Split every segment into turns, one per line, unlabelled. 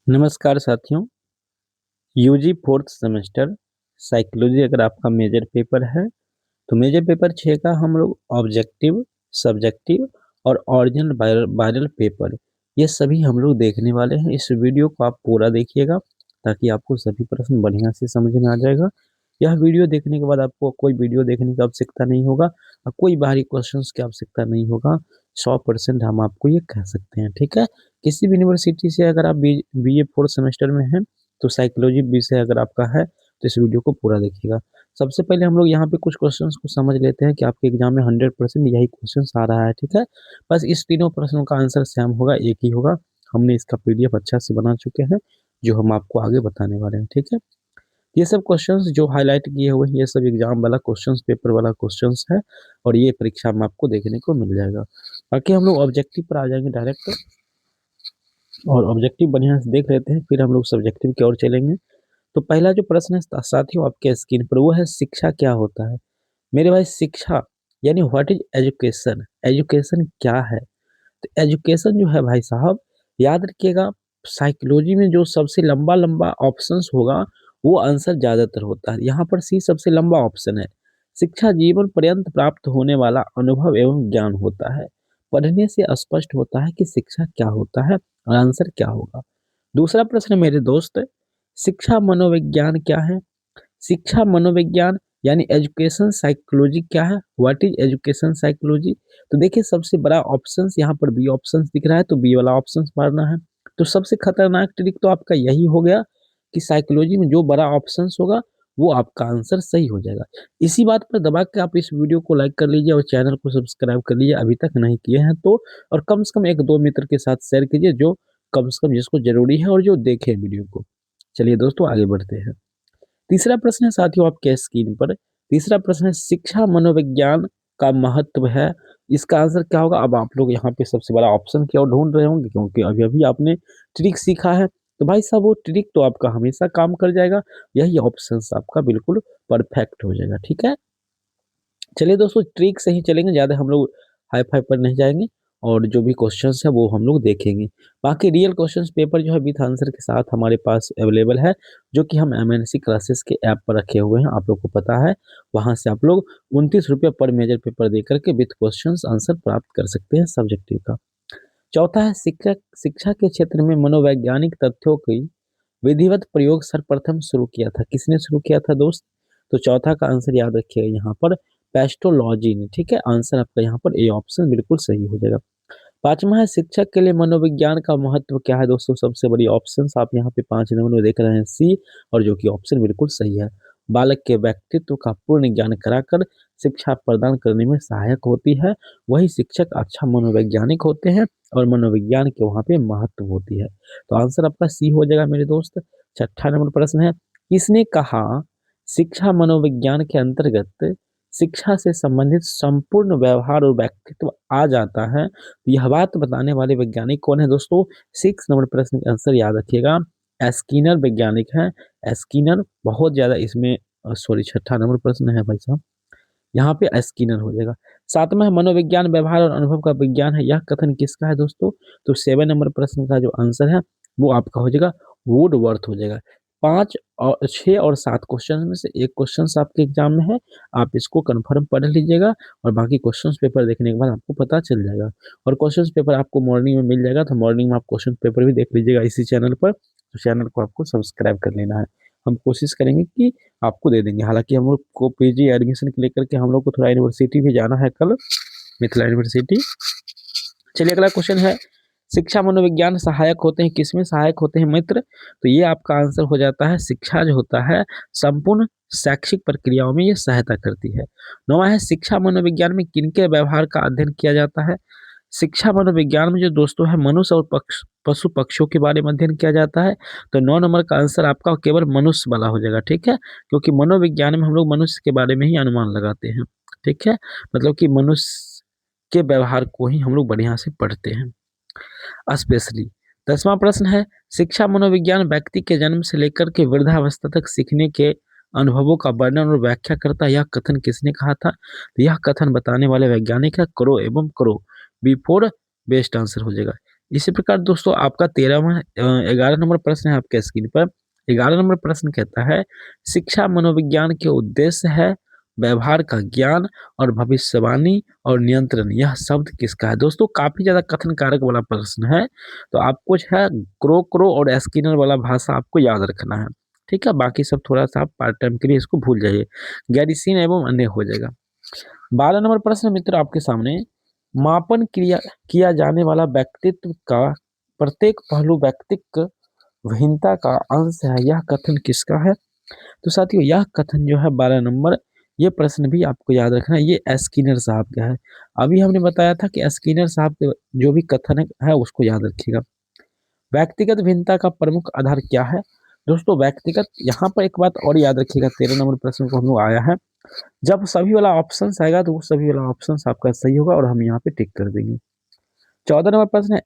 नमस्कार साथियों। UG fourth semester psychology अगर आपका मेजर पेपर है तो मेजर पेपर 6 का हम लोग ऑब्जेक्टिव, सब्जेक्टिव और ओरिजिनल वायरल पेपर ये सभी हम लोग देखने वाले हैं। इस वीडियो को आप पूरा देखिएगा ताकि आपको सभी प्रश्न बढ़िया से समझ में आ जाएगा। यह वीडियो देखने के बाद आपको कोई वीडियो देखने की आवश्यकता नहीं होगा और कोई बाहरी क्वेश्चंस की आवश्यकता नहीं होगा। 100% हम आपको ये कह सकते हैं, ठीक है। किसी भी यूनिवर्सिटी से अगर आप बी ए फोर्थ सेमेस्टर में हैं तो साइकोलॉजी विषय अगर आपका है तो इस वीडियो को पूरा देखिएगा। सबसे पहले हम लोग यहाँ पे कुछ क्वेश्चंस को समझ लेते हैं कि आपके एग्जाम में 100% यही क्वेश्चंस आ रहा है, ठीक है। बस इस तीनों प्रश्नों का आंसर सेम होगा, एक ही होगा। हमने इसका पीडीएफ अच्छा से बना चुके हैं जो हम आपको आगे बताने वाले हैं, ठीक है। ये सब क्वेश्चंस जो हाईलाइट किए हुए हैं ये सब एग्जाम वाला क्वेश्चंस, पेपर वाला क्वेश्चंस है और ये परीक्षा में आपको देखने को मिल जाएगा। बाकी हम लोग ऑब्जेक्टिव पर आ जाएंगे डायरेक्ट और ऑब्जेक्टिव बढ़िया से देख लेते हैं, फिर हम लोग सब्जेक्टिव की ओर चलेंगे। तो पहला जो प्रश्न है साथियों आपके स्क्रीन पर, वो है शिक्षा क्या होता है। मेरे भाई शिक्षा यानी व्हाट इज एजुकेशन, एजुकेशन क्या है। तो एजुकेशन जो है भाई साहब, याद रखिएगा, साइकोलॉजी में जो सबसे लंबा लंबा ऑप्शंस होगा वो आंसर ज्यादातर होता है। यहाँ पर सी सबसे लंबा ऑप्शन है। शिक्षा जीवन पर्यंत प्राप्त होने वाला अनुभव एवं ज्ञान होता है। पढ़ने से स्पष्ट होता है कि शिक्षा क्या होता है और आंसर क्या होगा। दूसरा प्रश्न मेरे दोस्त, शिक्षा मनोविज्ञान क्या है। शिक्षा मनोविज्ञान यानी एजुकेशन साइकोलॉजी क्या है, व्हाट इज एजुकेशन साइकोलॉजी। तो देखिए सबसे बड़ा ऑप्शन यहाँ पर बी ऑप्शन दिख रहा है तो बी वाला ऑप्शन मारना है। तो सबसे खतरनाक ट्रिक तो आपका यही हो गया कि साइकोलॉजी में जो बड़ा ऑप्शन होगा वो आपका आंसर सही हो जाएगा। इसी बात पर दबा के आप इस वीडियो को लाइक कर लीजिए और चैनल को सब्सक्राइब कर लीजिए अभी तक नहीं किए हैं तो, और कम से कम एक दो मित्र के साथ शेयर कीजिए जो कम से कम जिसको जरूरी है और जो देखे वीडियो को। चलिए दोस्तों आगे बढ़ते हैं। तीसरा प्रश्न है साथियों आपके स्क्रीन पर। तीसरा प्रश्न है शिक्षा मनोविज्ञान का महत्व है। इसका आंसर क्या होगा। अब आप लोग यहाँ पे सबसे बड़ा ऑप्शन क्या ढूंढ रहे होंगे क्योंकि अभी अभी आपने ट्रिक सीखा है। तो भाई साहब वो ट्रिक तो आपका हमेशा काम कर जाएगा, यही ऑप्शन आपका बिल्कुल परफेक्ट हो जाएगा, ठीक है। चलिए दोस्तों ट्रिक से ही चलेंगे, ज्यादा हम लोग हाई फाई पर नहीं जाएंगे और जो भी क्वेश्चंस है वो हम लोग देखेंगे। बाकी रियल क्वेश्चंस पेपर जो है विथ आंसर के साथ हमारे पास अवेलेबल है, जो कि हम एमएनसी क्लासेस के ऐप पर रखे हुए हैं, आप लोग को पता है। वहां से आप लोग 29 रुपये पर मेजर पेपर दे करके विथ क्वेश्चंस आंसर प्राप्त कर सकते हैं सब्जेक्टिव का। चौथा है शिक्षक शिक्षा के क्षेत्र में मनोवैज्ञानिक तथ्यों की विधिवत प्रयोग सर्वप्रथम शुरू किया था। किसने शुरू किया था दोस्त। तो चौथा का आंसर याद रखिएगा यहाँ पर पेस्टोलॉजी ने, ठीक है। आंसर आपका यहाँ पर ए ऑप्शन बिल्कुल सही हो जाएगा। पांचवा है शिक्षक के लिए मनोविज्ञान का महत्व क्या है दोस्तों। सबसे बड़ी ऑप्शन आप यहाँ पे 5 नंबर में देख रहे हैं सी, और जो कि ऑप्शन बिल्कुल सही है। बालक के व्यक्तित्व का पूर्ण ज्ञान कराकर शिक्षा प्रदान करने में सहायक होती है, वही शिक्षक अच्छा मनोवैज्ञानिक होते हैं और मनोविज्ञान के वहाँ पे महत्व होती है। तो आंसर आपका सी हो जाएगा मेरे दोस्त। छठा नंबर प्रश्न है, किसने कहा शिक्षा मनोविज्ञान के अंतर्गत शिक्षा से संबंधित संपूर्ण व्यवहार और व्यक्तित्व आ जाता है। तो यह बात बताने वाले वैज्ञानिक कौन है दोस्तों। 6 नंबर प्रश्न का आंसर याद रखिएगा, एस्किनर वैज्ञानिक है। एस्किनर बहुत ज्यादा इसमें सॉरी, छठा नंबर प्रश्न है भाई साहब, यहाँ पे एस्किनर हो जाएगा। सातवां है मनोविज्ञान व्यवहार और अनुभव का विज्ञान है, यह कथन किसका है दोस्तों। तो 7 नंबर प्रश्न का जो आंसर है वो आपका हो जाएगा वुडवर्थ हो जाएगा। 5 और 6 और 7 क्वेश्चन में से एक क्वेश्चन आपके एग्जाम में है, आप इसको कंफर्म पढ़ लीजिएगा और बाकी क्वेश्चन पेपर देखने के बाद आपको पता चल जाएगा। और क्वेश्चन पेपर आपको मॉर्निंग में मिल जाएगा, तो मॉर्निंग में आप क्वेश्चन पेपर भी देख लीजिएगा इसी चैनल पर। तो चैनल को आपको सब्सक्राइब कर लेना है, हम कोशिश करेंगे कि आपको दे देंगे। हालांकि हम लोग को पीजी एडमिशन को लेकर के हम लोग को थोड़ा यूनिवर्सिटी भी जाना है कल, मिथिला यूनिवर्सिटी। चलिए अगला क्वेश्चन है, शिक्षा मनोविज्ञान सहायक होते हैं, किसमें सहायक होते हैं मित्र। तो ये आपका आंसर हो जाता है, शिक्षा जो होता है संपूर्ण शैक्षिक प्रक्रियाओं में ये सहायता करती है। नौवां है, शिक्षा मनोविज्ञान में किनके व्यवहार का अध्ययन किया जाता है। शिक्षा मनोविज्ञान में जो दोस्तों है मनुष्य और पशु पक्षियों के बारे में अध्ययन किया जाता है। तो 9 नंबर का आंसर आपका केवल मनुष्य वाला हो जाएगा, ठीक है। क्योंकि मनोविज्ञान में हम लोग मनुष्य के बारे में ही अनुमान लगाते हैं, ठीक है। मतलब कि मनुष्य के व्यवहार को ही हम लोग बढ़िया से पढ़ते हैं स्पेशली। 10वां प्रश्न है, शिक्षा मनोविज्ञान व्यक्ति के जन्म से लेकर के वृद्धावस्था तक सीखने के अनुभवों का वर्णन और व्याख्या करता है, यह कथन किसने कहा था। तो यह कथन बताने वाले वैज्ञानिक है क्रो एवं क्रो, बी4 बेस्ट आंसर हो जाएगा। इसी प्रकार दोस्तों आपका 11 नंबर प्रश्न है आपके स्क्रीन पर। 11 नंबर प्रश्न कहता है शिक्षा मनोविज्ञान के उद्देश्य है व्यवहार का ज्ञान और भविष्यवाणी और नियंत्रण, यह शब्द किसका है। दोस्तों काफी ज्यादा कथन कारक वाला प्रश्न है, तो आपको जो है क्रो क्रो और स्किनर वाला भाषा आपको याद रखना है। ठीक है, बाकी सब थोड़ा सा आप पार्ट टाइम के लिए इसको भूल जाइए, गैरिसीन एवं अन्य हो जाएगा। 12 नंबर प्रश्न मित्र आपके सामने, मापन क्रिया किया जाने वाला व्यक्तित्व का प्रत्येक पहलू व्यक्तित्व भिन्नता का अंश है, यह कथन किसका है। तो साथियों यह कथन जो है 12 नंबर, ये प्रश्न भी आपको याद रखना है, ये स्किनर साहब का है। अभी हमने बताया था कि स्किनर साहब के जो भी कथन है उसको याद रखिएगा। व्यक्तिगत भिन्नता का प्रमुख आधार क्या है। दोस्तों व्यक्तिगत, यहाँ पर एक बात और याद रखिएगा, 13 नंबर प्रश्न को हम लोग आया है, जब सभी वाला ऑप्शन आएगा तो वो सभी वाला ऑप्शन आपका सही होगा और हम यहाँ पे टिक कर देंगे। 14 नंबर प्रश्न है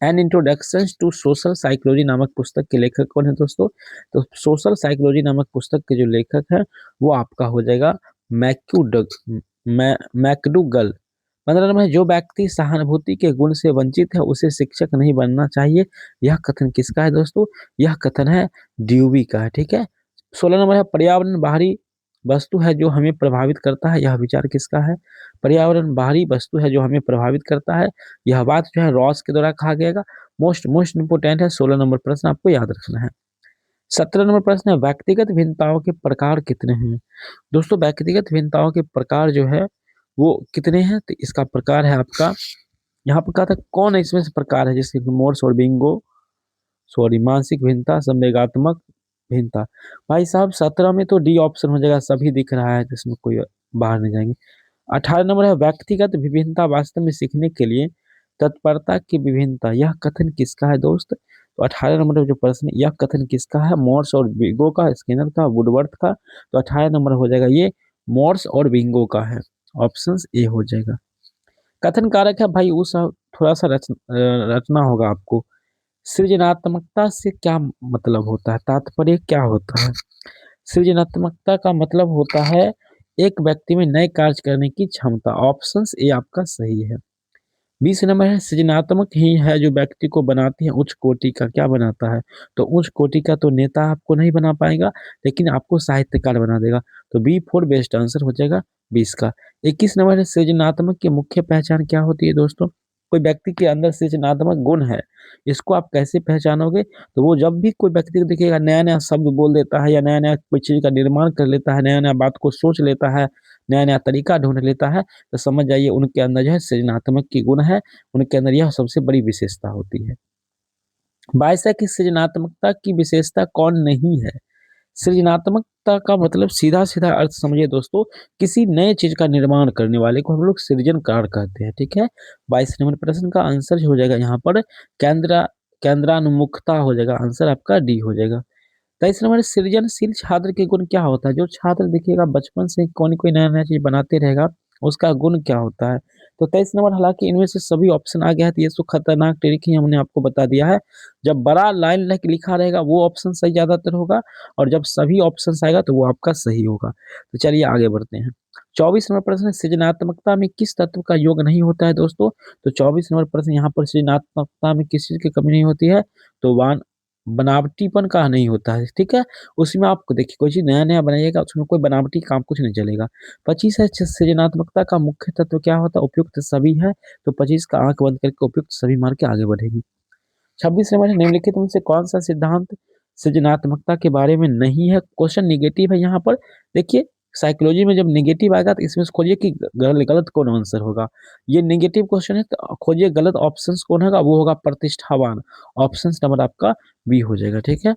an introduction to social psychology नामक पुस्तक के लेखक कौन है दोस्तों। तो सोशल साइकोलॉजी नामक पुस्तक के जो लेखक है वो आपका हो जाएगा मैकडूगल। 15 नंबर है, जो व्यक्ति सहानुभूति के गुण से वंचित है उसे शिक्षक नहीं बनना चाहिए, यह कथन किसका है दोस्तों। यह कथन है ड्यूबी का है। ठीक है। 16 नंबर है, पर्यावरण बाहरी वस्तु है जो हमें प्रभावित करता है, यह विचार किसका है। पर्यावरण बाहरी वस्तु है जो हमें प्रभावित करता है, यह बात जो है रॉस के द्वारा कहा गया। मोस्ट मोस्ट इंपोर्टेंट है, 16 नंबर प्रश्न आपको याद रखना है। 17 नंबर प्रश्न है, व्यक्तिगत भिन्नताओं के प्रकार कितने हैं। दोस्तों व्यक्तिगत भिन्नताओं के प्रकार जो है वो कितने हैं, तो इसका प्रकार है आपका, यहाँ पर कहा था कौन इसमें से प्रकार है, जैसे मोर्स और बिंगो, सॉरी मानसिक भिन्नता, संवेगात्मक भिन्नता। भाई साहब 17 में तो डी ऑप्शन हो जाएगा, सभी दिख रहा है जिसमें कोई बाहर नहीं जाएंगे। 18 नंबर है, व्यक्तिगत विभिन्नता वास्तव में सीखने के लिए तत्परता की विभिन्नता, यह कथन किसका है दोस्त। तो 18 नंबर का जो प्रश्न है, यह कथन किसका है, मोर्स और बिंगो का, स्किनर का, वुडवर्थ का। तो 18 नंबर हो जाएगा ये मोर्स और बिंगो का है, ऑप्शन ए हो जाएगा। कथन कारक है भाई उस थोड़ा सा रचना होगा आपको। सृजनात्मकता से क्या मतलब होता है, तात्पर्य क्या होता है। सृजनात्मकता का मतलब होता है एक व्यक्ति में नए कार्य करने की क्षमता, ऑप्शन ए आपका सही है। 20 नंबर है, सृजनात्मक ही है जो व्यक्ति को बनाती है उच्च कोटि का, क्या बनाता है। तो उच्च कोटि का तो नेता आपको नहीं बना पाएगा, लेकिन आपको साहित्यकार बना देगा। तो B4 बेस्ट आंसर हो जाएगा 20 का। 21 नंबर है, सृजनात्मक की मुख्य पहचान क्या होती है दोस्तों। कोई व्यक्ति के अंदर सृजनात्मक गुण है, इसको आप कैसे पहचानोगे। तो वो जब भी कोई व्यक्ति को दिखेगा नया नया शब्द बोल देता है, या नया नया कोई चीज का निर्माण कर लेता है, नया नया बात को सोच लेता है, नया नया तरीका ढूंढ लेता है, तो समझ जाइए उनके अंदर जो है सृजनात्मक की गुण है, उनके अंदर यह सबसे बड़ी विशेषता होती है। 22 है कि सृजनात्मकता की विशेषता कौन नहीं है। सृजनात्मकता का मतलब सीधा सीधा अर्थ समझिए दोस्तों, किसी नए चीज का निर्माण करने वाले को हम लोग सृजनकार कहते हैं। ठीक है। 22 नंबर प्रश्न का आंसर हो जाएगा यहाँ पर केंद्र केंद्रानुमुखता हो जाएगा, आंसर आपका डी हो जाएगा। 23 नंबर, सृजनशील छात्र के गुण क्या होता है। जो छात्र देखिएगा बचपन से कोई नया नया चीज बनाते रहेगा, उसका गुण क्या होता है। तो 23 नंबर, हालांकि इनमें से सभी ऑप्शन आ गया है, तो ये तो खतरनाक ट्रिक ही हमने आपको बता दिया है। जब बड़ा लाइन लिखा रहेगा वो ऑप्शन सही ज्यादातर होगा, और जब सभी ऑप्शन आएगा तो वो आपका सही होगा। तो चलिए आगे बढ़ते हैं। 24 नंबर प्रश्न, सृजनात्मकता में किस तत्व का योग नहीं होता है दोस्तों। तो 24 नंबर प्रश्न यहाँ पर, सृजनात्मकता में किस चीज की कमी नहीं होती है। तो बनावटीपन का नहीं होता है। ठीक है। उसमें आपको देखिए कोई चीज नया नया बनाइएगा, उसमें कोई बनावटी काम कुछ नहीं चलेगा। 25 है, सृजनात्मकता का मुख्य तत्व क्या होता है। उपयुक्त सभी है, तो 25 का आंख बंद करके उपयुक्त सभी मार के आगे बढ़ेगी। 26 नंबर है, निम्नलिखित में से कौन सा सिद्धांत सृजनात्मकता के बारे में नहीं है। क्वेश्चन निगेटिव है यहाँ पर। देखिए साइकोलॉजी में जब निगेटिव आएगा तो इसमें से खोजिए कि गलत कौन आंसर होगा। ये निगेटिव क्वेश्चन है, तो खोजिए गलत ऑप्शन कौन होगा, वो होगा प्रतिष्ठावान, ऑप्शन नंबर आपका बी हो जाएगा। ठीक है।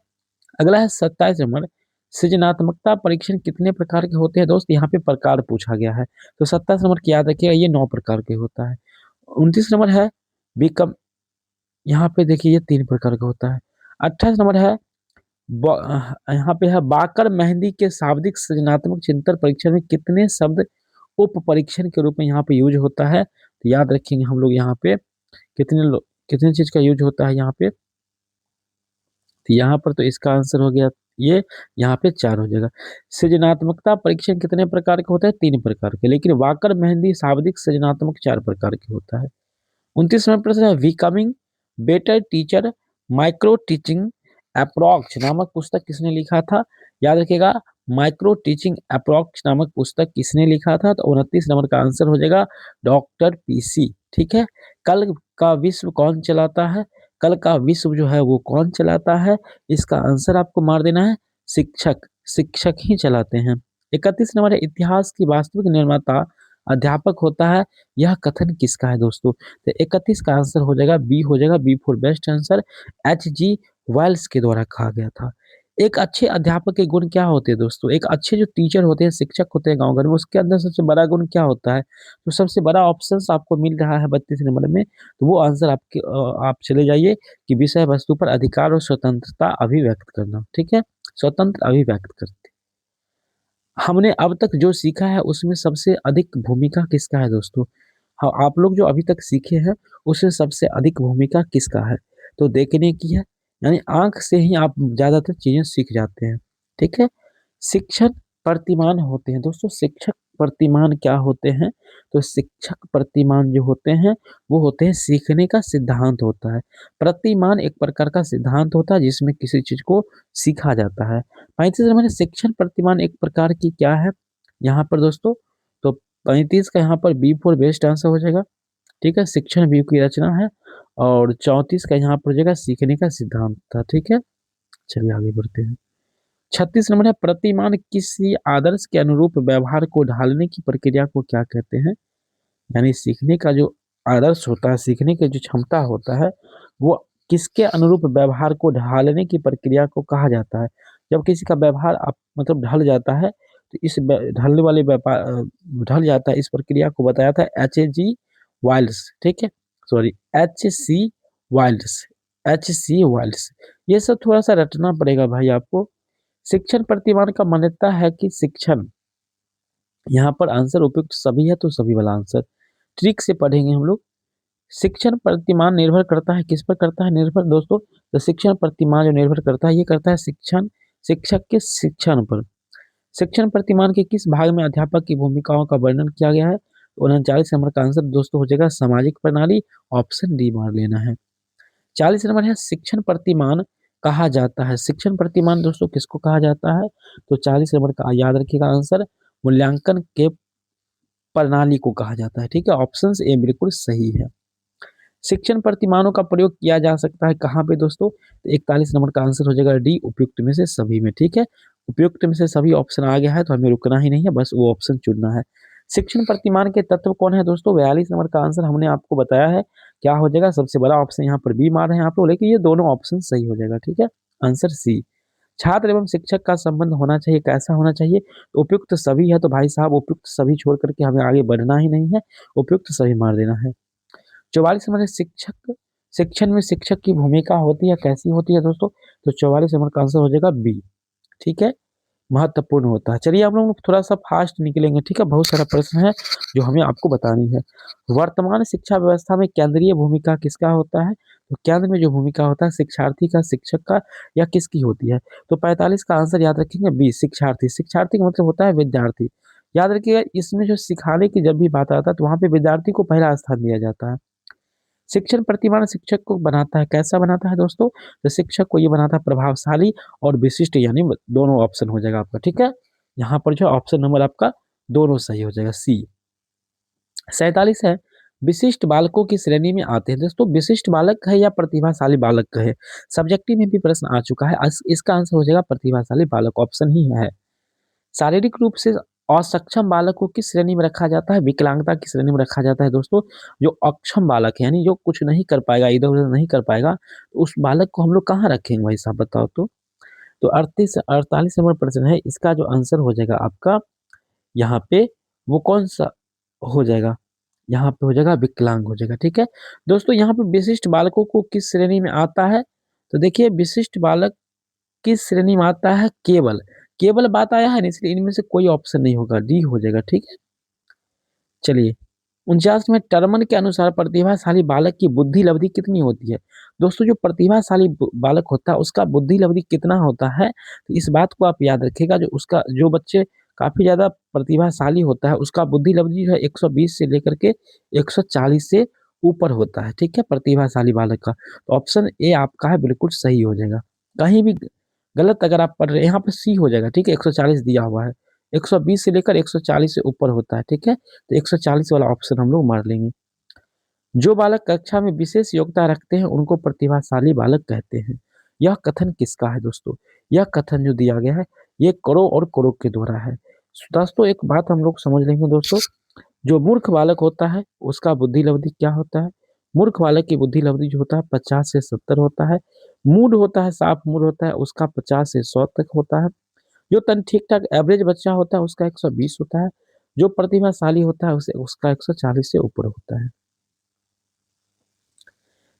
अगला है 27 नंबर, सृजनात्मकता परीक्षण कितने प्रकार के होते हैं दोस्त, यहाँ पे प्रकार पूछा गया है। तो 27 नंबर की याद रखिएगा, ये 9 प्रकार के होता है। 29 नंबर है विकम, यहाँ पे देखिए ये 3 प्रकार का होता है। 28 नंबर है यहाँ पे है बाकर मेहंदी के शाब्दिक सृजनात्मक चिंतन परीक्षण में कितने शब्द उप परीक्षण के रूप में यहाँ पे यूज होता है। तो याद रखेंगे हम लोग यहाँ पे कितने चीज का यूज होता है यहाँ पे। तो यहाँ पर तो इसका आंसर हो गया ये, यहाँ पे 4 हो जाएगा। सृजनात्मकता परीक्षण कितने प्रकार के होता है, 3 प्रकार के, लेकिन वाकर मेहंदी शाब्दिक सृजनात्मक 4 प्रकार के होता है। 29 नंबर प्रश्न है becoming better teacher micro teaching approach नामक पुस्तक किसने लिखा था? याद रखिएगा, माइक्रो टीचिंग अप्रोच नामक पुस्तक किसने लिखा था? तो 29 नंबर का आंसर हो जाएगा डॉक्टर पीसी। ठीक है। कल का विश्व कौन चलाता है? कल का विश्व जो है वो कौन चलाता है? इसका आंसर आपको मार देना है शिक्षक। शिक्षक ही चलाते हैं। 31 नंबर है इतिहास की वास्तविक निर्माता अध्यापक होता है, यह कथन किसका है दोस्तों? तो 31 का आंसर हो जाएगा बी, हो जाएगा B for best answer, H G Wells के द्वारा कहा गया था। एक अच्छे अध्यापक के गुण क्या होते हैं दोस्तों? एक अच्छे जो टीचर होते हैं, शिक्षक होते हैं गाँव घर में, उसके अंदर सबसे बड़ा गुण क्या होता है? तो सबसे बड़ा ऑप्शन आपको मिल रहा है 32 नंबर में, तो वो आंसर आपके आप चले जाइए कि विषय वस्तु पर अधिकार और स्वतंत्रता अभिव्यक्त करना। ठीक है, स्वतंत्र अभिव्यक्त करते। हमने अब तक जो सीखा है उसमें सबसे अधिक भूमिका किसका है दोस्तों? हाँ, आप लोग जो अभी तक सीखे हैं उसमें सबसे अधिक भूमिका किसका है? तो देखने की है, यानी आँख से ही आप ज़्यादातर चीज़ें सीख जाते हैं। ठीक है? शिक्षण प्रतिमान होते हैं दोस्तों, शिक्षक प्रतिमान क्या होते हैं? तो शिक्षक प्रतिमान जो होते हैं वो होते हैं सीखने का सिद्धांत होता है। प्रतिमान एक प्रकार का सिद्धांत होता है जिसमें किसी चीज़ को सीखा जाता है। 35 नंबर शिक्षण प्रतिमान एक प्रकार की क्या है यहाँ पर दोस्तों? तो 35 का यहाँ पर बी फॉर बेस्ट आंसर हो जाएगा। ठीक है, शिक्षण व्यू की रचना है। और 34 का यहाँ पर हो जाएगा सीखने का सिद्धांत था। ठीक है, चलिए आगे बढ़ते हैं। 36 नंबर है प्रतिमान किसी आदर्श के अनुरूप व्यवहार को ढालने की प्रक्रिया को क्या कहते हैं? यानी सीखने का जो आदर्श होता है, सीखने की जो क्षमता होता है, वो किसके अनुरूप व्यवहार को ढालने की प्रक्रिया को कहा जाता है? जब किसी का व्यवहार आप मतलब ढल जाता है, तो इस ढलने वाले ढल जाता है, इस प्रक्रिया को बताया था एच ए जी वाइल्ड्स। ठीक है, sorry, H C Wilds, H C Wilds. ये सब थोड़ा सा रटना पड़ेगा भाई आपको। शिक्षण प्रतिमान का मान्यता है कि शिक्षण, यहाँ पर आंसर उपयुक्त सभी है तो सभी वाला आंसर ट्रिक से पढ़ेंगे हम लोग। शिक्षण प्रतिमान निर्भर करता है किस पर करता है निर्भर दोस्तों? तो शिक्षण प्रतिमान जो निर्भर करता है ये करता है शिक्षण, शिक्षक के शिक्षण पर। शिक्षण प्रतिमान के किस भाग में अध्यापक की भूमिकाओं का वर्णन किया गया है? तो 39 नंबर का आंसर दोस्तों हो जाएगा सामाजिक प्रणाली, ऑप्शन डी मार लेना है। 40 नंबर है शिक्षण प्रतिमान कहा जाता है। शिक्षण प्रतिमान दोस्तों किसको कहा जाता है? तो 40 नंबर का याद रखिएगा आंसर मूल्यांकन के प्रणाली को कहा जाता है। ठीक है, ऑप्शन ए बिल्कुल सही है। शिक्षण प्रतिमानों का प्रयोग किया जा सकता है कहाँ पे दोस्तों? तो 41 नंबर का आंसर हो जाएगा डी, उपयुक्त में से सभी में। ठीक है, उपयुक्त में से सभी ऑप्शन आ गया है तो हमें रुकना ही नहीं है, बस वो ऑप्शन चुनना है। शिक्षण प्रतिमान के तत्व कौन है दोस्तों? 42 नंबर का आंसर हमने आपको बताया है क्या हो जाएगा, सबसे बड़ा ऑप्शन यहाँ पर बी मार रहे हैं आप लोग, लेकिन ये दोनों ऑप्शन सही हो जाएगा। ठीक है, आंसर सी। छात्र एवं शिक्षक का संबंध होना चाहिए, कैसा होना चाहिए? तो उपयुक्त सभी है तो भाई साहब उपयुक्त सभी छोड़ करके हमें आगे बढ़ना ही नहीं है, उपयुक्त सभी मार देना है। 44 नंबर है शिक्षक, शिक्षण में शिक्षक की भूमिका होती है, कैसी होती है दोस्तों? तो 44 नंबर का आंसर हो जाएगा बी। ठीक है, महत्वपूर्ण होता है। चलिए हम लोग थोड़ा सा फास्ट निकलेंगे। ठीक है, बहुत सारा प्रश्न है जो हमें आपको बतानी है। वर्तमान शिक्षा व्यवस्था में केंद्रीय भूमिका किसका होता है? तो केंद्र में जो भूमिका होता है शिक्षार्थी का, शिक्षक का, या किसकी होती है? तो 45 का आंसर याद रखेंगे बी, शिक्षार्थी। शिक्षार्थी का मतलब होता है विद्यार्थी। याद रखिएगा इसमें जो सिखाने की जब भी बात आता है तो वहाँ पे विद्यार्थी को पहला स्थान दिया जाता है। शिक्षण प्रतिमान शिक्षक को बनाता है, कैसा बनाता है दोस्तों? तो शिक्षक को ये बनाता है प्रभावशाली और विशिष्ट, यानी दोनों ऑप्शन हो जाएगा आपका। ठीक है, यहाँ पर जो ऑप्शन नंबर आपका दोनों सही हो जाएगा, सी। 47 है विशिष्ट बालकों की श्रेणी में आते हैं दोस्तों, विशिष्ट बालक है या प्रतिभाशाली बालक है? सब्जेक्टिव में भी प्रश्न आ चुका है, इसका आंसर हो जाएगा प्रतिभाशाली बालक, ऑप्शन ही है। शारीरिक रूप से असक्षम बालक को किस श्रेणी में रखा जाता है? विकलांगता की श्रेणी में रखा जाता है दोस्तों। जो अक्षम बालक है यानी जो कुछ नहीं कर पाएगा, इधर उधर नहीं कर पाएगा, तो उस बालक को हम लोग कहाँ रखेंगे भाई साहब बताओ तो? तो 48 नंबर प्रश्न है, इसका जो आंसर हो जाएगा आपका यहाँ पे वो कौन सा हो जाएगा? यहाँ पे हो जाएगा विकलांग हो जाएगा। ठीक है दोस्तों, यहाँ पे विशिष्ट बालकों को किस श्रेणी में आता है? तो देखिए विशिष्ट बालक किस श्रेणी में आता है? केवल, केवल बात आया है ना, इसलिए इनमें से कोई ऑप्शन नहीं होगा, डी हो जाएगा। ठीक है, चलिए 49 में टर्मन के अनुसार प्रतिभाशाली बालक की बुद्धि लब्धि कितनी होती है? दोस्तों जो प्रतिभाशाली बालक होता है उसका बुद्धि लब्धि कितना होता है? तो इस बात को आप याद रखिएगा, जो उसका जो बच्चे काफी ज्यादा प्रतिभाशाली होता है उसका बुद्धि लब्धि जो है 120 से लेकर के 140 से ऊपर होता है, ठीक है, प्रतिभाशाली बालक का। तो ऑप्शन ए आपका है बिल्कुल सही हो जाएगा। कहीं भी गलत अगर आप पढ़ रहे हैं, यहाँ पे सी हो जाएगा, ठीक है, 140 दिया हुआ है, 120 से लेकर 140 से ऊपर होता है, ठीक है, तो 140 वाला ऑप्शन हम लोग मार लेंगे। जो बालक कक्षा में विशेष योग्यता रखते हैं उनको प्रतिभाशाली बालक कहते हैं। यह कथन किसका है दोस्तों? यह कथन जो दिया गया है ये करो और करो के द्वारा है। दोस्तों एक बात हम लोग समझ लेंगे दोस्तों, जो मूर्ख बालक होता है उसका बुद्धि लब्धि क्या होता है? मूर्ख बालक की बुद्धि लब्धि जो होता है 50 से 70 होता है। मूड होता है, साफ मूड होता है, उसका 50 से 100 तक होता है। जो तन ठीक ठाक एवरेज बच्चा होता है उसका 120 होता है। जो प्रतिभाशाली होता है उसे उसका 140 से ऊपर होता है।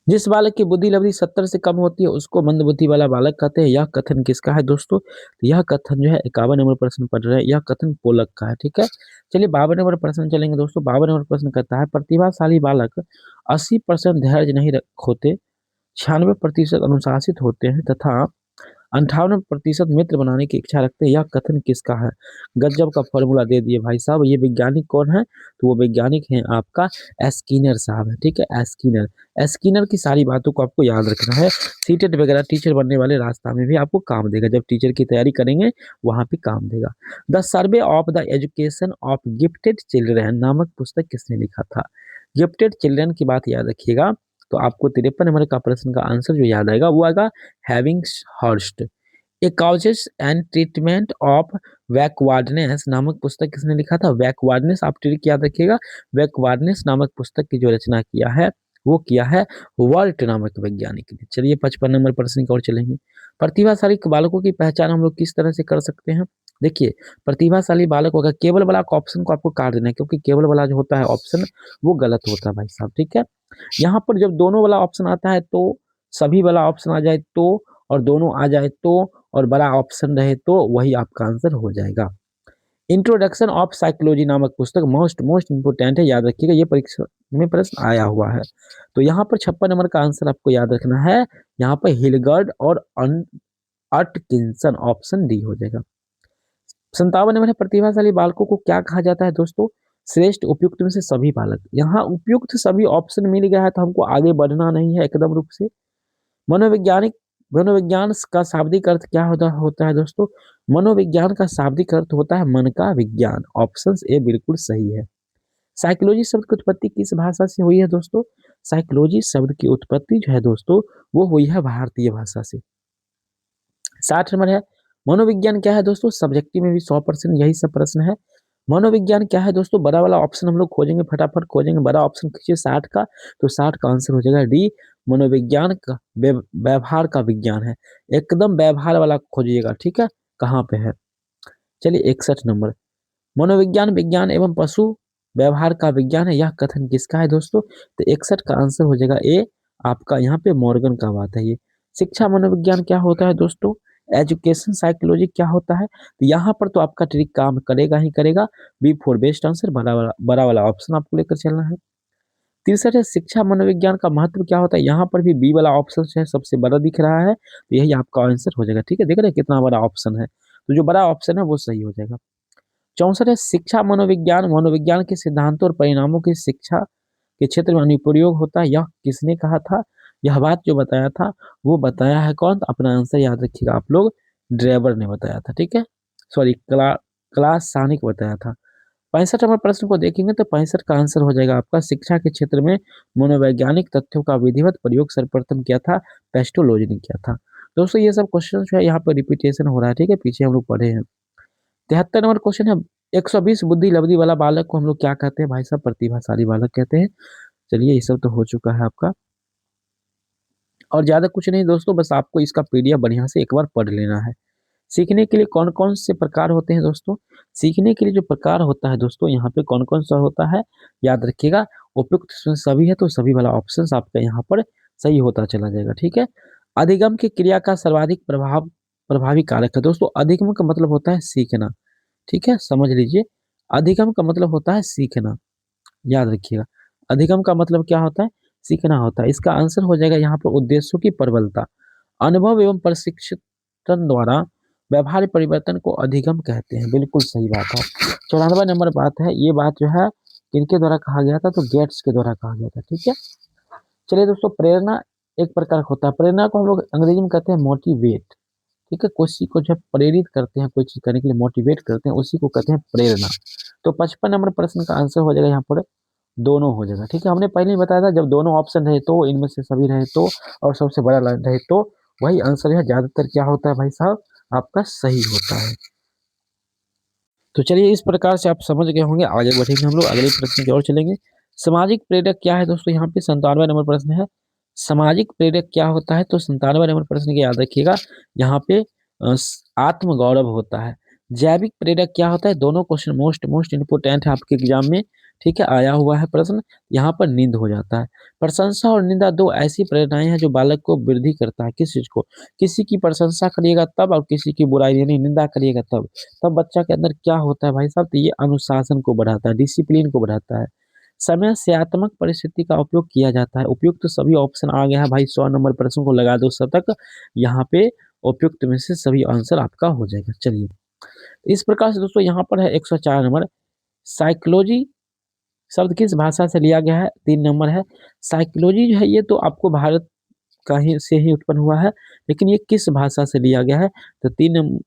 जिस बालक की बुद्धि लब्धि 70 से कम होती है उसको मंदबुद्धि वाला बालक कहते हैं। यह कथन किसका है दोस्तों? तो यह कथन जो है 51 नंबर प्रश्न पढ़ रहे हैं, यह कथन पोलक का है, ठीक है। चलिए 52 नंबर प्रश्न चलेंगे दोस्तों। 52 नंबर प्रश्न कहता है प्रतिभाशाली बालक 80% धैर्य नहीं खोते, 96% अनुशासित होते हैं तथा 58% मित्र बनाने की इच्छा रखते हैं। यह कथन किसका है? गजब का फॉर्मूला दे दिए भाई साहब। ये वैज्ञानिक कौन है? तो वो वैज्ञानिक है आपका स्किनर साहब है, ठीक है, स्किनर। स्किनर की सारी बातों को आपको याद रखना है। सीटेट वगैरह टीचर बनने वाले रास्ता में भी आपको काम देगा। जब टीचर की तैयारी करेंगे वहां पे काम देगा। The survey of the education of gifted children नामक पुस्तक किसने लिखा था? गिफ्टेड चिल्ड्रन की बात याद रखिएगा। तो आपको 53 नंबर का प्रश्न का आंसर जो याद आएगा वो आएगा Havighurst. A causes and treatment of backwardness नामक पुस्तक किसने लिखा था? बैकवर्डनेस, आप ट्रिक याद रखिएगा। बैकवर्डनेस नामक पुस्तक की जो रचना किया है वो किया है वर्ट नामक वैज्ञानिक ने। चलिए 55 नंबर प्रश्न की ओर चलेंगे। प्रतिभाशाली बालकों की पहचान हम लोग किस तरह से कर सकते हैं? देखिए, प्रतिभाशाली बालक होगा, केवल वाला ऑप्शन को आपको काट देना है क्योंकि केवल वाला जो होता है ऑप्शन वो गलत होता है भाई साहब, ठीक है। यहाँ पर जब दोनों वाला ऑप्शन आता है तो सभी वाला ऑप्शन आ जाए तो, और दोनों आ जाए तो, और बड़ा ऑप्शन रहे तो वही आपका आंसर हो जाएगा। इंट्रोडक्शन ऑफ साइकोलॉजी नामक पुस्तक मोस्ट मोस्ट इंपोर्टेंट है, याद रखिएगा, ये परीक्षा में प्रश्न आया हुआ है। तो यहाँ पर 56 नंबर का आंसर आपको याद रखना है। यहाँ पर हिलगर्ड और अटकिंसन, ऑप्शन डी हो जाएगा। 57 नंबर है प्रतिभाशाली बालकों को क्या कहा जाता है दोस्तों? श्रेष्ठ उपयुक्त में से सभी बालक। यहाँ उपयुक्त सभी ऑप्शन मिल गया है तो हमको आगे बढ़ना नहीं है एकदम रूप से। मनोवैज्ञानिक मनोविज्ञान का शाब्दिक अर्थ क्या होता है दोस्तों? मनोविज्ञान का शाब्दिक अर्थ होता है मन का विज्ञान। ऑप्शन ए बिल्कुल सही है। साइकोलॉजी शब्द की उत्पत्ति किस भाषा से हुई है दोस्तों? साइकोलॉजी शब्द की उत्पत्ति जो है दोस्तों वो हुई है भारतीय भाषा से। 60 नंबर है मनोविज्ञान क्या है दोस्तों? सब्जेक्टिव में भी 100% यही सब प्रश्न है। मनोविज्ञान क्या है दोस्तों? बड़ा वाला ऑप्शन हम लोग खोजेंगे, फटाफट खोजेंगे। बड़ा ऑप्शन खींचिए 60 का, तो 60 का आंसर हो जाएगा डी। मनोविज्ञान का व्यवहार का विज्ञान है। एकदम व्यवहार वाला खोजिएगा, ठीक है, कहाँ पे है। चलिए 61 नंबर, मनोविज्ञान विज्ञान एवं पशु व्यवहार का विज्ञान है, यह कथन किसका है दोस्तों? तो 61 का आंसर हो जाएगा ए आपका। यहाँ पे मॉर्गन का बात है ये। शिक्षा मनोविज्ञान क्या होता है दोस्तों? एजुकेशन साइकोलॉजी क्या होता है? तो यहाँ पर तो आपका ट्रिक काम करेगा ही करेगा। बी फोर बेस्ट आंसर, बड़ा वाला ऑप्शन आपको लेकर चलना है। 63 है शिक्षा मनोविज्ञान का महत्व क्या होता है? यहाँ पर भी बी वाला ऑप्शन जो है सबसे बड़ा दिख रहा है, तो यही आपका आंसर हो जाएगा, ठीक है। देख रहे हैं कितना बड़ा ऑप्शन है, तो जो बड़ा ऑप्शन है वो सही हो जाएगा। 64 है शिक्षा मनोविज्ञान मनोविज्ञान के सिद्धांतों और परिणामों की शिक्षा के क्षेत्र में अनुप्रयोग होता है, यह किसने कहा था? यह बात जो बताया था वो बताया है कौन? तो अपना आंसर याद रखिएगा आप लोग, ड्राइवर ने बताया था, ठीक है, सॉरी क्लास सानिक बताया था। 65 नंबर प्रश्न को देखेंगे तो 65 का आंसर हो जाएगा आपका शिक्षा के क्षेत्र में मनोवैज्ञानिक तथ्यों का विधिवत प्रयोग सर्वप्रथम किया था, पेस्टोलॉजी ने किया था। दोस्तों ये सब क्वेश्चन जो है यहाँ पर रिपीटेशन हो रहा है, ठीक है, पीछे हम लोग पढ़े हैं। 73 नंबर क्वेश्चन है 120 बुद्धि लब्धि वाला बालक को हम लोग क्या कहते हैं भाई साहब? प्रतिभाशाली बालक कहते हैं। चलिए ये सब तो हो चुका है आपका, और ज्यादा कुछ नहीं दोस्तों, बस आपको इसका पीडीएफ बढ़िया से एक बार पढ़ लेना है। सीखने के लिए कौन कौन से प्रकार होते हैं दोस्तों? सीखने के लिए जो प्रकार होता है दोस्तों यहाँ पे कौन कौन सा होता है याद रखिएगा। उपयुक्त सभी है तो सभी वाला ऑप्शन आपका यहाँ पर सही होता चला जाएगा, ठीक है। अधिगम की क्रिया का सर्वाधिक प्रभावी कारक है दोस्तों। अधिगम का मतलब होता है सीखना, ठीक है, समझ लीजिए। अधिगम का मतलब होता है सीखना, याद रखिएगा। अधिगम का मतलब क्या होता है? सीखना होता है। इसका आंसर हो जाएगा यहाँ पर उद्देश्यों की प्रबलता। अनुभव एवं प्रशिक्षण द्वारा व्यवहार परिवर्तन को अधिगम कहते हैं, बिल्कुल सही बात है। 94 नंबर बात है, ये बात जो है किनके द्वारा कहा गया था, तो गेट्स के द्वारा कहा गया था। ठीक है, चलिए दोस्तों, प्रेरणा एक प्रकार का होता है। प्रेरणा को हम लोग अंग्रेजी में कहते हैं मोटिवेट। ठीक है, किसी को जब प्रेरित करते हैं, कोई चीज करने के लिए मोटिवेट करते हैं, उसी को कहते हैं प्रेरणा। तो 55 नंबर प्रश्न का आंसर हो जाएगा यहाँ पर दोनों हो जाएगा। ठीक है, हमने पहले ही बताया था जब दोनों ऑप्शन रहे तो, इनमें से सभी रहे तो, और सबसे बड़ा लाइन रहे तो, वही आंसर है ज्यादातर क्या होता है भाई साहब, आपका सही होता है। तो चलिए, इस प्रकार से आप समझ गए होंगे। आगे बढ़ेंगे हम लोग, अगले प्रश्न की ओर चलेंगे। सामाजिक प्रेरक क्या है दोस्तों, यहाँ पे 97 नंबर प्रश्न है। सामाजिक प्रेरक क्या होता है, तो 97 नंबर प्रश्न की याद रखिएगा। यहाँ पे आत्म गौरव होता है। जैविक प्रेरक क्या होता है, दोनों क्वेश्चन मोस्ट मोस्ट इंपोर्टेंट है आपके एग्जाम में। ठीक है, आया हुआ है प्रश्न, यहाँ पर नींद हो जाता है। प्रशंसा और निंदा दो ऐसी प्रेरणाएं हैं जो बालक को वृद्धि करता है। किस चीज को, किसी की प्रशंसा करिएगा तब, और किसी की बुराई यानी निंदा करिएगा तब। तब बच्चा के अंदर क्या होता है भाई साहब, तो ये अनुशासन को बढ़ाता है, डिसिप्लिन को बढ़ाता है। समस्यात्मक परिस्थिति का उपयोग किया जाता है। उपयुक्त तो सभी ऑप्शन आ गया है भाई, 100 नंबर प्रश्न को लगा दो शतक, यहाँ पे उपयुक्त में से सभी आंसर आपका हो जाएगा। चलिए, इस प्रकार से दोस्तों यहाँ पर है 104 नंबर। साइकोलॉजी शब्द किस भाषा से लिया गया है, 3 नंबर है। साइकोलॉजी जो है ये तो आपको भारत का ही से ही उत्पन्न हुआ है, लेकिन ये किस भाषा से लिया गया है, तो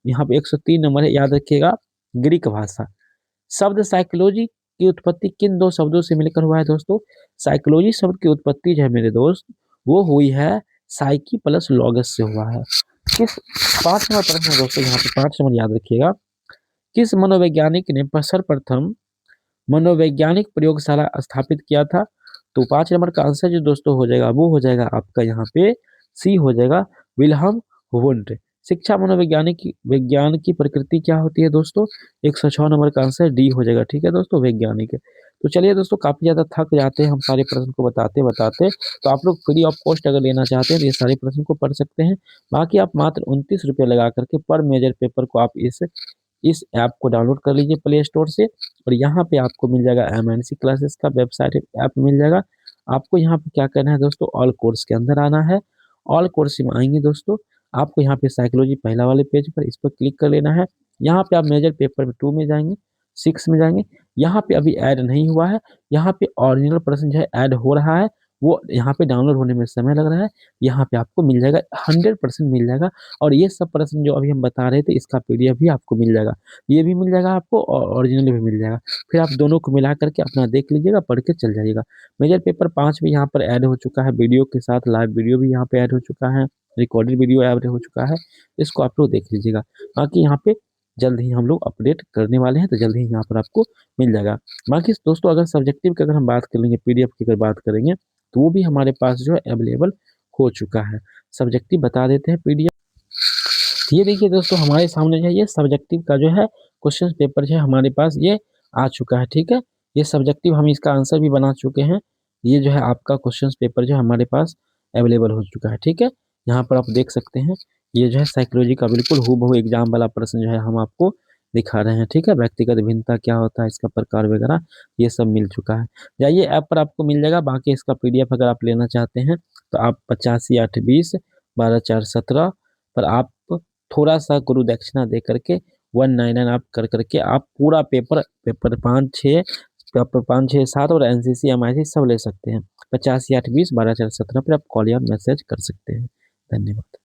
यहाँ पे 103 नंबर है, याद रखिएगा, ग्रीक भाषा। शब्द साइकोलॉजी की उत्पत्ति किन दो शब्दों से मिलकर हुआ है दोस्तों, साइकोलॉजी शब्द की उत्पत्ति जो है मेरे दोस्त, वो हुई है साइकी प्लस लॉगस से हुआ है। किस 5 नंबर प्रश्न है दोस्तों, यहाँ पे 5 नंबर याद रखिएगा। किस मनोवैज्ञानिक ने सर्वप्रथम मनोवैज्ञानिक प्रयोगशाला स्थापित किया था, तो 5 नंबर का आंसर जो दोस्तों हो जाएगा वो हो जाएगा आपका यहाँ पे सी हो जाएगा, विल्हम वुंड। शिक्षा मनोवैज्ञानिक विज्ञान की प्रकृति क्या होती है दोस्तों, 106 नंबर का आंसर डी हो जाएगा। ठीक है दोस्तों, वैज्ञानिक। तो चलिए दोस्तों, काफी ज्यादा थक जाते हैं हम सारे प्रश्न को बताते बताते, तो आप लोग फ्री ऑफ कॉस्ट अगर लेना चाहते हैं तो ये सारे प्रश्न को पढ़ सकते हैं। बाकी आप मात्र 29 रुपये लगा करके पर मेजर पेपर को आप इस ऐप को डाउनलोड कर लीजिए प्ले स्टोर से, और यहाँ पे आपको मिल जाएगा एमएनसी क्लासेस का वेबसाइट ऐप मिल जाएगा। आपको यहाँ पे क्या करना है दोस्तों, ऑल कोर्स के अंदर आना है। ऑल कोर्स में आएंगे दोस्तों, आपको यहाँ पे साइकोलॉजी पहला वाले पेज पर इस पर क्लिक कर लेना है। यहाँ पे आप मेजर पेपर में 2 में जाएंगे, 6 में जाएंगे। यहाँ पे अभी ऐड नहीं हुआ है, यहाँ पे ओरिजिनल प्रश्न जो है ऐड हो रहा है, वो यहाँ पे डाउनलोड होने में समय लग रहा है। यहाँ पे आपको मिल जाएगा, 100% मिल जाएगा। और ये सब प्रश्न जो अभी हम बता रहे थे, इसका पीडीएफ भी आपको मिल जाएगा, ये भी मिल जाएगा आपको और ओरिजिनल भी मिल जाएगा। फिर आप दोनों को मिला करके अपना देख लीजिएगा, पढ़ के चल जाइएगा। मेजर पेपर 5 भी यहाँ पर ऐड हो चुका है, वीडियो के साथ लाइव वीडियो भी यहाँ पे ऐड हो चुका है, रिकॉर्डेड वीडियो ऐड हो चुका है, इसको आप लोग देख लीजिएगा। बाकी यहाँ पे जल्द ही हम लोग अपडेट करने वाले हैं, तो जल्द ही यहाँ पर आपको मिल जाएगा। बाकी दोस्तों, अगर सब्जेक्टिव की अगर हम बात कर लेंगे, पीडीएफ की अगर बात करेंगे, तो वो भी हमारे पास जो है अवेलेबल हो चुका है। सब्जेक्टिव बता देते हैं पीडीएफ। ये देखिए दोस्तों, हमारे सामने जो है ये सब्जेक्टिव का जो है क्वेश्चन पेपर जो है हमारे पास ये आ चुका है। ठीक है, ये सब्जेक्टिव हम इसका आंसर भी बना चुके हैं। ये जो है आपका क्वेश्चन पेपर जो है हमारे पास अवेलेबल हो चुका है। ठीक है, यहाँ पर आप देख सकते हैं, ये जो है साइकोलॉजी का बिल्कुल हूबहू एग्जाम वाला प्रश्न जो है हम आपको दिखा रहे हैं। ठीक है, व्यक्तिगत भिन्नता क्या होता है, इसका प्रकार वगैरह ये सब मिल चुका है। जाइए ऐप पर आपको मिल जाएगा। बाकी इसका पीडीएफ अगर आप लेना चाहते हैं तो आप 85/8/20 12/4/17 पर आप थोड़ा सा गुरु दक्षिणा दे करके 199 आप कर करके आप पूरा पेपर 5 6 पेपर 5 6 7 और एनसीसी एमआईसी सब ले सकते हैं। 85/8/20 12/4/17 पर आप कॉल या मैसेज कर सकते हैं। धन्यवाद।